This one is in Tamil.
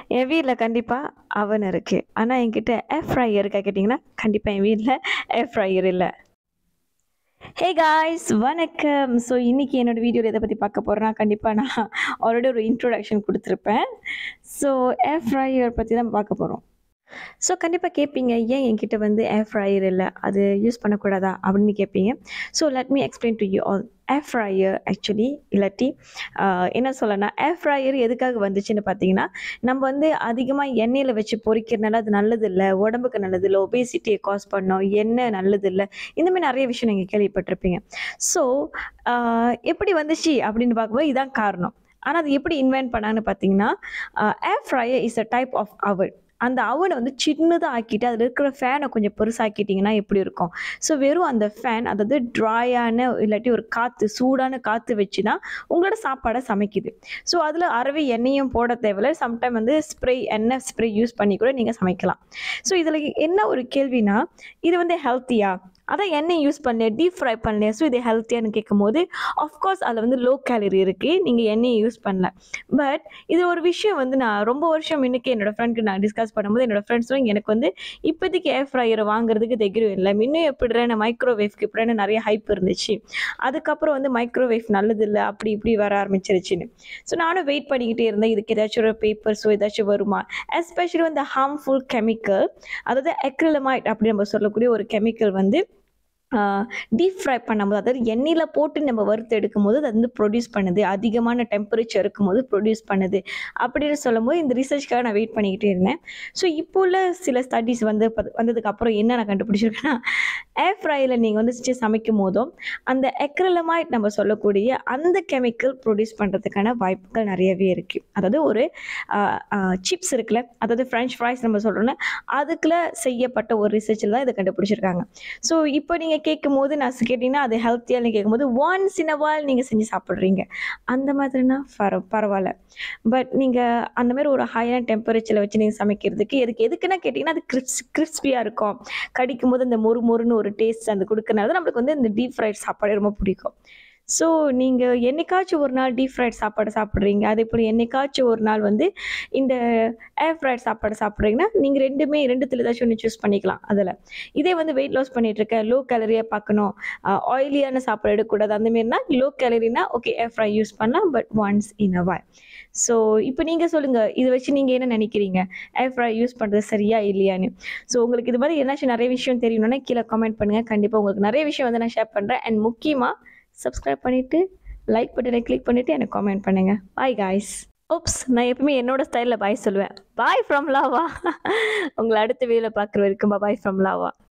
என் வீட்ல கண்டிப்பா அவன் இருக்கு. ஆனா என்கிட்ட ஏர் ஃப்ரையர் இருக்கா கேட்டீங்கன்னா, கண்டிப்பா என் வீட்ல ஏர் ஃப்ரையர் இல்ல. ஹே காய்ஸ் வணக்கம். ஸோ இன்னைக்கு என்னோட வீடியோல எதை பத்தி பார்க்க போறேன்னா, கண்டிப்பா நான் ஆல்ரெடி ஒரு இன்ட்ரோடக்ஷன் குடுத்துருப்பேன். ஸோ ஏர் ஃப்ரையர் பத்தி தான் பார்க்க போறோம். ஸோ கண்டிப்பா கேட்பீங்க, "ஏன் என்கிட்ட வந்து ஏர் ஃப்ரையர் இல்ல? அது யூஸ் பண்ணக்கூடாதா?" அப்படின்னு கேட்பீங்க. So let me explain to you all. Air fryer actually இல்லாட்டி என்ன சொல்லனா, ஏர் ஃப்ரையர் எதுக்காக வந்துச்சுன்னு பார்த்தீங்கன்னா, நம்ம வந்து அதிகமா எண்ணெயில வச்சு பொரிக்கிறனால அது நல்லதில்ல, உடம்புக்கு நல்லதில்ல, ஒபேசிட்டிய காஸ் பண்ணும், எண்ணெய் நல்லதில்ல. இந்த மாரி நெறைய விஷயம் நீங்க கேள்விப்பட்டிருப்பீங்க. ஸோ அ எப்படி வந்துச்சு அப்படின்னு பார்க்கும்போது இதான் காரணம். ஆனா அது எப்படி இன்வென்ட் பண்ணாங்கன்னு பார்த்தீங்கன்னா, air fryer is a type of oven. அந்த அவன வந்து சின்னதா ஆக்கிட்டு, அதில இருக்கிற ஃபேன கொஞ்சம் பெருசாக்கிட்டீங்கன்னா எப்படி இருக்கும்? ஸோ வெறும் அந்த ஃபேன், அதாவது ட்ராயான இல்லாட்டி ஒரு காத்து, சூடான காத்து வச்சு தான் உங்களோட சாப்பாட சமைக்குது. ஸோ அதில அறவே எண்ணெயும் போட தேவையில்ல. சம்டைம் வந்து எண்ணெய் ஸ்ப்ரே யூஸ் பண்ணி கூட நீங்க சமைக்கலாம். ஸோ இதில என்ன ஒரு கேள்வினா, இது வந்து ஹெல்த்தியா? அதான் எண்ணெய் யூஸ் பண்ணல, டீப் ஃப்ரை பண்ணல. ஸோ இது ஹெல்த்தியான்னு கேட்கும்போது, ஆஃப்கோர்ஸ் அதில வந்து லோ கேலரி இருக்கு. நீங்க எண்ணெய யூஸ் பண்ணல. பட் இது ஒரு விஷயம் வந்து நான் ரொம்ப வருஷம் முன்னுக்கு என்னோட ஃப்ரெண்ட்க்கு நான் டிஸ்கஸ் பண்ணும்போது, என்னோட ஃப்ரெண்ட்ஸ் சொன்னாங்க, "எனக்கு வந்து இப்போதைக்கு ஏர் ஃப்ரையர் வாங்குறதுக்கு தைரியம் இல்ல. முன்ன எப்படிடா நான் மைக்ரோவேவ்க்கு இப்படின்னு நெறைய ஹைப் இருந்துச்சு. அதுக்கப்புறம் வந்து மைக்ரோவேவ் நல்லதில்ல, அப்படி இப்படி வர ஆரம்பிச்சிருச்சுன்னு." ஸோ நானும் வெயிட் பண்ணிக்கிட்டே இருந்தேன். இதுக்கு ஏதாச்சும் ஒரு பேப்பர்ஸோ ஏதாச்சும் வருமா? எஸ்பெஷலி வந்து ஹார்ம்ஃபுல் கெமிக்கல், அதாவது அக்ரிலமைட் அப்படி நம்ம சொல்லக்கூடிய ஒரு கெமிக்கல் வந்து டீப் ஃப்ரை பண்ணும்போது, அதாவது எண்ணெயில போட்டு நம்ம வறுத்து எடுக்கும்போது, அது வந்து ப்ரொடியூஸ் பண்ணுது. அதிகமான டெம்பரேச்சர் இருக்கும்போது ப்ரொடியூஸ் பண்ணுது. அப்படின்னு சொல்லும்போது, இந்த ரிசர்ச்க்காக நான் வெயிட் பண்ணிக்கிட்டே இருந்தேன். ஸோ இப்போ உள்ள சில ஸ்டடீஸ் வந்து வந்ததுக்கு அப்புறம் என்ன நான் கண்டுபிடிச்சிருக்கேன்னா, ஏர் ஃப்ரையர்ல நீங்க வந்து சமைக்கும் போதும், அந்த அக்ரிலமைட் நம்ம சொல்லக்கூடிய அந்த கெமிக்கல் ப்ரொடியூஸ் பண்றதுக்கான வாய்ப்புகள் நெறையவே இருக்கு. அதாவது ஒரு அ அ சிப்ஸ் இருக்குல்ல, அதாவது ஃப்ரெஞ்ச் ஃப்ரைஸ் நம்ம சொல்றோம்ல, அதுக்குள்ள செய்யப்பட்ட ஒரு ரிசர்ச்ல தான் இத கண்டுபிடிச்சிருக்காங்க. ஸோ இப்போ நீங்க கேட்கும்போது நான் கேட்டீங்கன்னா, அது ஹெல்த்தியான்னு கேட்கும்போது, ஒன்ஸ் இன் அ வைல் நீங்க செஞ்சு சாப்பிடுறீங்க. அந்த மாதிரினா பரவால்ல. பட் நீங்க அந்த மாரி ஒரு ஹையான டெம்பரேச்சர்ல வச்சு நீங்க சமைக்கிறதுக்கு எதுக்குன்னா கேட்டீங்கன்னா, அது கிரிஸ்பியா இருக்கும். கடிக்கும்போது அந்த மொறு மொறுன்னு ஒரு டேஸ்ட் அந்த குடுக்கறனால தான் நம்மளுக்கு வந்து இந்த டீப் ஃப்ரைட் சாப்பாடு ரொம்ப பிடிக்கும். ஸோ நீங்க என்னைக்காச்சும் ஒரு நாள் டீப் ஃப்ரைட் சாப்பாடு சாப்பிடுறீங்க. அதேபோல என்னைக்காச்சும் ஒரு நாள் வந்து இந்த ஏர் ஃப்ரைட் சாப்பாடு சாப்பிடுறீங்கன்னா, நீங்க 2த்துல ஏதாச்சும் ஒண்ணு சூஸ் பண்ணிக்கலாம் அதுல. இதே வந்து வெயிட் லாஸ் பண்ணிட்டு இருக்கேன், லோ கேலரியா பார்க்கணும், ஆயிலியான சாப்பாடு எடுக்கக்கூடாது அந்த மாரினா, லோ கேலரினா ஓகே ஏர் ஃப்ரை யூஸ் பண்ணலாம். But once in a while. So இப்போ நீங்க சொல்லுங்க, இத வச்சு நீங்க என்ன நெனைக்கிறீங்க? ஏர் ஃப்ரை யூஸ் பண்றது சரியா இல்லையான்னு? ஸோ உங்களுக்கு இது மாரி எதனாச்சும் நெறைய விஷயம் தெரியணும்னா, கீழ கமெண்ட் பண்ணுங்க. கண்டிப்பா உங்களுக்கு நெறைய விஷயம் வந்து நான் ஷேர் பண்றேன். அண்ட் முக்கியமா சப்ஸ்கிரைப் பண்ணிட்டு, லைக் பட்டனை கிளிக் பண்ணிட்டு எனக்கு காமெண்ட் பண்ணுங்க. Bye guys. ஓப்ஸ்! நான் எப்பவுமே என்னோட ஸ்டைல்ல பாய் சொல்லுவேன். Bye from lava. உங்கள அடுத்த வீடியோல பார்க்குற வரைக்கும் பாய் ஃப்ரம் லாவா.